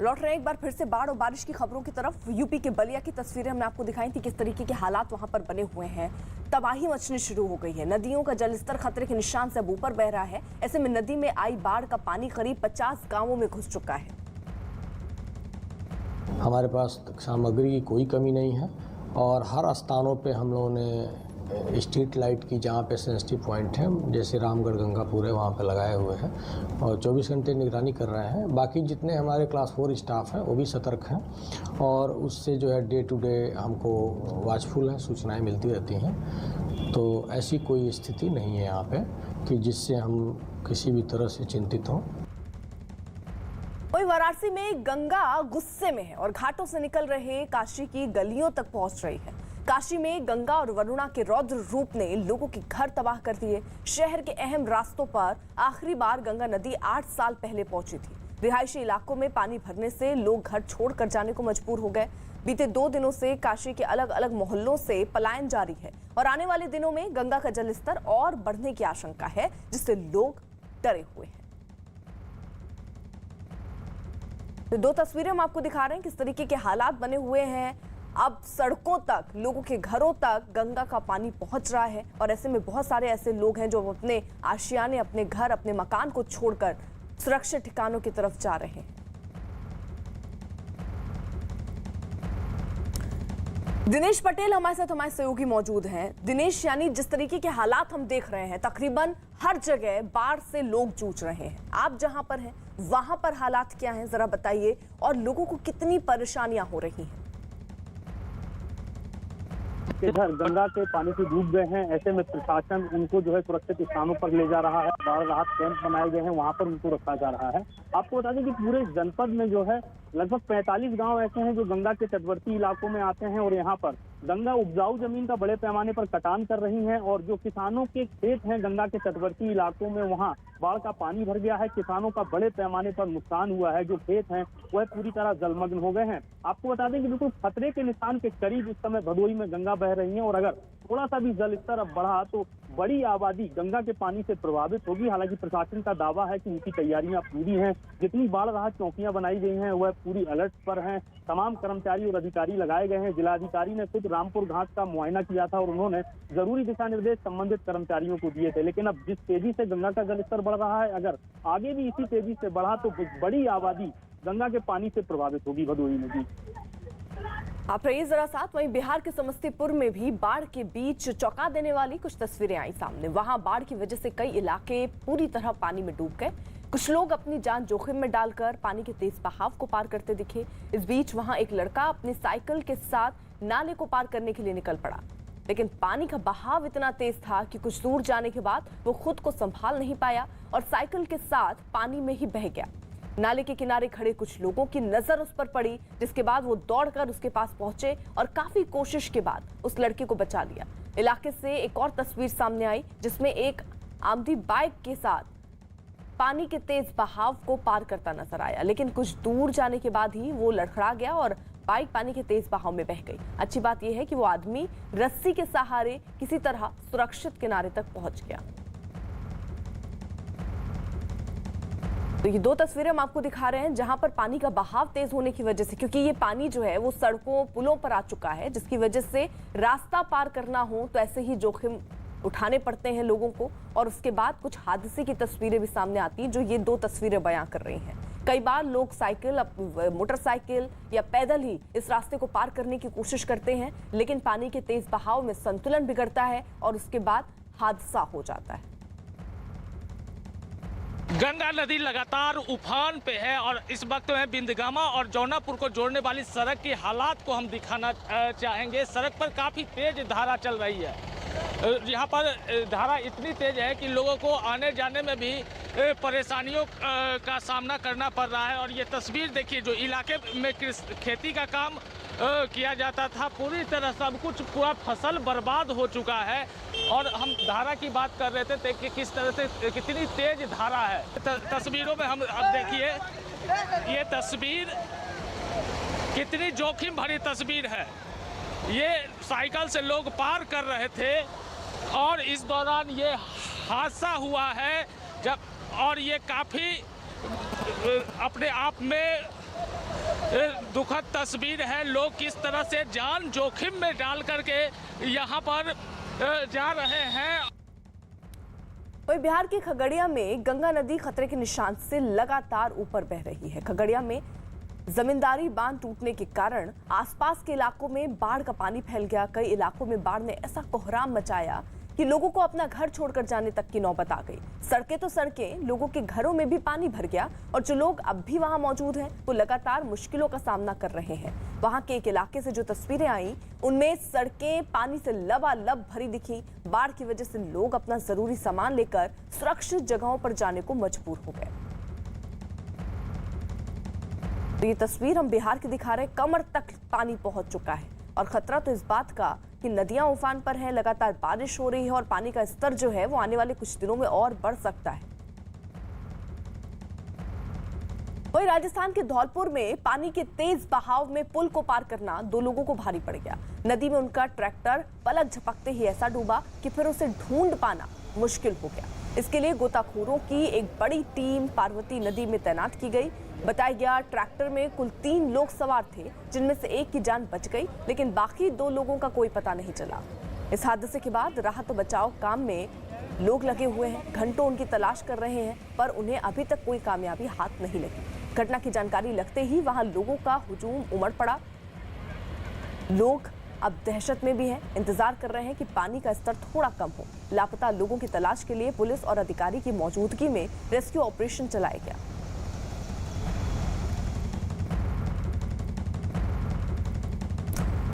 लौट रहे हैं एक बार फिर से बाढ़ और बारिश की खबरों की तरफ। यूपी के बलिया की तस्वीरें हमने आपको दिखाई थी, किस तरीके के हालात वहां पर बने हुए हैं। तबाही मचनी शुरू हो गई है। नदियों का जलस्तर खतरे के निशान से अब ऊपर बह रहा है। ऐसे में नदी में आई बाढ़ का पानी करीब 50 गांवों में घुस चुका है। हमारे पास सामग्री की कोई कमी नहीं है और हर स्थानों पे हम लोगों ने स्ट्रीट लाइट की जहाँ पे सेंसिटिव पॉइंट है, जैसे रामगढ़ गंगापुर है, वहाँ पे लगाए हुए हैं और 24 घंटे निगरानी कर रहे हैं। बाकी जितने हमारे क्लास 4 स्टाफ हैं वो भी सतर्क हैं और उससे जो है डे टू डे हमको वॉचफुल है, सूचनाएं मिलती रहती हैं। तो ऐसी कोई स्थिति नहीं है यहाँ पे कि जिससे हम किसी भी तरह से चिंतित हों। वहीं वाराणसी में गंगा गुस्से में है और घाटों से निकल रहे काशी की गलियों तक पहुंच रही है। काशी में गंगा और वरुणा के रौद्र रूप ने लोगों के घर तबाह कर दिए। शहर के अहम रास्तों पर आखिरी बार गंगा नदी 8 साल पहले पहुंची थी। रिहायशी इलाकों में पानी भरने से लोग घर छोड़कर जाने को मजबूर हो गए। बीते 2 दिनों से काशी के अलग अलग मोहल्लों से पलायन जारी है और आने वाले दिनों में गंगा का जलस्तर और बढ़ने की आशंका है, जिससे लोग डरे हुए हैं। तो 2 तस्वीरें हम आपको दिखा रहे हैं किस तरीके के हालात बने हुए हैं। अब सड़कों तक, लोगों के घरों तक गंगा का पानी पहुंच रहा है और ऐसे में बहुत सारे ऐसे लोग हैं जो अपने आशियाने, अपने घर, अपने मकान को छोड़कर सुरक्षित ठिकानों की तरफ जा रहे हैं। दिनेश पटेल हमारे साथ, हमारे सहयोगी मौजूद हैं। दिनेश, यानी जिस तरीके के हालात हम देख रहे हैं, तकरीबन हर जगह बाढ़ से लोग जूझ रहे हैं। आप जहां पर हैं वहां पर हालात क्या हैं, जरा बताइए, और लोगों को कितनी परेशानियां हो रही हैं? इधर गंगा के पानी से डूब गए हैं। ऐसे में प्रशासन उनको जो है सुरक्षित स्थानों पर ले जा रहा है। बाढ़ राहत कैंप बनाए गए हैं, वहां पर उनको रखा जा रहा है। आपको बता दें कि पूरे जनपद में जो है लगभग 45 गांव ऐसे हैं जो गंगा के तटवर्ती इलाकों में आते हैं और यहाँ पर गंगा उपजाऊ जमीन का बड़े पैमाने पर कटान कर रही है और जो किसानों के खेत हैं गंगा के तटवर्ती इलाकों में, वहाँ बाढ़ का पानी भर गया है। किसानों का बड़े पैमाने पर नुकसान हुआ है। जो खेत हैं वह पूरी तरह जलमग्न हो गए हैं। आपको बता दें कि बिल्कुल खतरे के निशान के करीब इस समय भदोही में गंगा बह रही है और अगर थोड़ा सा भी जल स्तर अब बढ़ा तो बड़ी आबादी गंगा के पानी से प्रभावित होगी। हालांकि प्रशासन का दावा है कि उनकी तैयारियां पूरी हैं। जितनी बाढ़ राहत चौकियां बनाई गई हैं वह पूरी अलर्ट पर हैं। तमाम कर्मचारी और अधिकारी लगाए गए हैं। जिलाधिकारी ने खुद रामपुर घाट का मुआयना किया था और उन्होंने जरूरी दिशा निर्देश संबंधित कर्मचारियों को दिए थे। लेकिन अब जिस तेजी से गंगा का जलस्तर बढ़ रहा है, अगर आगे भी इसी तेजी से बढ़ा तो बड़ी आबादी गंगा के पानी से प्रभावित होगी भदोही में। आप रहिए जरा साथ। वहीं बिहार के समस्तीपुर में भी बाढ़ के बीच चौंका देने वाली कुछ तस्वीरें आई सामने। वहां बाढ़ की वजह से कई इलाके पूरी तरह पानी में डूब गए। कुछ लोग अपनी जान जोखिम में डालकर पानी के तेज बहाव को पार करते दिखे। इस बीच वहां एक लड़का अपनी साइकिल के साथ नाले को पार करने के लिए निकल पड़ा, लेकिन पानी का बहाव इतना तेज था कि कुछ दूर जाने के बाद वो खुद को संभाल नहीं पाया और साइकिल के साथ पानी में ही बह गया। नाले के किनारे खड़े कुछ लोगों की नजर उस पर पड़ी, जिसके बाद वो दौड़कर उसके पास पहुंचे और काफी कोशिश के बाद उस लड़के को बचा लिया। इलाके से एक और तस्वीर सामने आई जिसमें एक आमदी बाइक के साथ पानी के तेज बहाव को पार करता नजर आया, लेकिन कुछ दूर जाने के बाद ही वो लड़खड़ा गया और बाइक पानी के तेज बहाव में बह गई। अच्छी बात यह है कि वो आदमी रस्सी के सहारे किसी तरह सुरक्षित किनारे तक पहुंच गया। तो ये 2 तस्वीरें हम आपको दिखा रहे हैं जहां पर पानी का बहाव तेज होने की वजह से, क्योंकि ये पानी जो है वो सड़कों, पुलों पर आ चुका है, जिसकी वजह से रास्ता पार करना हो तो ऐसे ही जोखिम उठाने पड़ते हैं लोगों को। और उसके बाद कुछ हादसे की तस्वीरें भी सामने आती हैं जो ये 2 तस्वीरें बयां कर रही हैं। कई बार लोग साइकिल, मोटरसाइकिल या पैदल ही इस रास्ते को पार करने की कोशिश करते हैं, लेकिन पानी के तेज बहाव में संतुलन बिगड़ता है और उसके बाद हादसा हो जाता है। गंगा नदी लगातार उफान पे है और इस वक्त में बिंदगामा और जौनापुर को जोड़ने वाली सड़क की हालात को हम दिखाना चाहेंगे। सड़क पर काफ़ी तेज धारा चल रही है। यहाँ पर धारा इतनी तेज है कि लोगों को आने जाने में भी परेशानियों का सामना करना पड़ रहा है। और ये तस्वीर देखिए, जो इलाके में खेती का काम किया जाता था, पूरी तरह सब कुछ, पूरा फसल बर्बाद हो चुका है। और हम धारा की बात कर रहे थे कि किस तरह से कितनी तेज धारा है। तस्वीरों में हम अब देखिए, ये तस्वीर कितनी जोखिम भरी तस्वीर है। ये साइकिल से लोग पार कर रहे थे और इस दौरान ये हादसा हुआ है। और ये काफ़ी अपने आप में दुखद तस्वीर है। लोग किस तरह से जान जोखिम में डाल करके यहाँ पर जा रहे हैं। वहीं बिहार के खगड़िया में गंगा नदी खतरे के निशान से लगातार ऊपर बह रही है। खगड़िया में जमींदारी बांध टूटने के कारण आसपास के इलाकों में बाढ़ का पानी फैल गया। कई इलाकों में बाढ़ ने ऐसा कोहराम मचाया कि लोगों को अपना घर छोड़कर जाने तक की नौबत आ गई। सड़कें तो सड़कें, लोगों के घरों में भी पानी भर गया और जो लोग अब भी वहां मौजूद हैं वो लगातार मुश्किलों का सामना कर रहे हैं। वहां के एक इलाके से जो तस्वीरें आई उनमें सड़कें पानी से लबालब भरी दिखी। बाढ़ की वजह से लोग अपना जरूरी सामान लेकर सुरक्षित जगहों पर जाने को मजबूर हो गए। तो ये तस्वीर हम बिहार की दिखा रहे हैं। कमर तक पानी पहुंच चुका है और खतरा तो इस बात का कि नदियां उफान पर हैं, लगातार बारिश हो रही है और पानी का स्तर जो है वो आने वाले कुछ दिनों में और बढ़ सकता है। वहीं राजस्थान के धौलपुर में पानी के तेज बहाव में पुल को पार करना 2 लोगों को भारी पड़ गया। नदी में उनका ट्रैक्टर पलक झपकते ही ऐसा डूबा कि फिर उसे ढूंढ पाना मुश्किल हो गया। इसके लिए गोताखोरों की एक बड़ी टीम पार्वती नदी में तैनात की गई। बताया गया ट्रैक्टर में कुल 3 लोग सवार थे, जिनमें से एक की जान बच गई, लेकिन बाकी 2 लोगों का कोई पता नहीं चला। इस हादसे के बाद राहत बचाव काम में लोग लगे हुए हैं, घंटों उनकी तलाश कर रहे हैं, पर उन्हें अभी तक कोई कामयाबी हाथ नहीं लगी। घटना की जानकारी लगते ही वहां लोगों का हुजूम उमड़ पड़ा। लोग अब दहशत में भी हैं, इंतजार कर रहे हैं कि पानी का स्तर थोड़ा कम हो। लापता लोगों की तलाश के लिए पुलिस और अधिकारी की मौजूदगी में रेस्क्यू ऑपरेशन चलाया गया।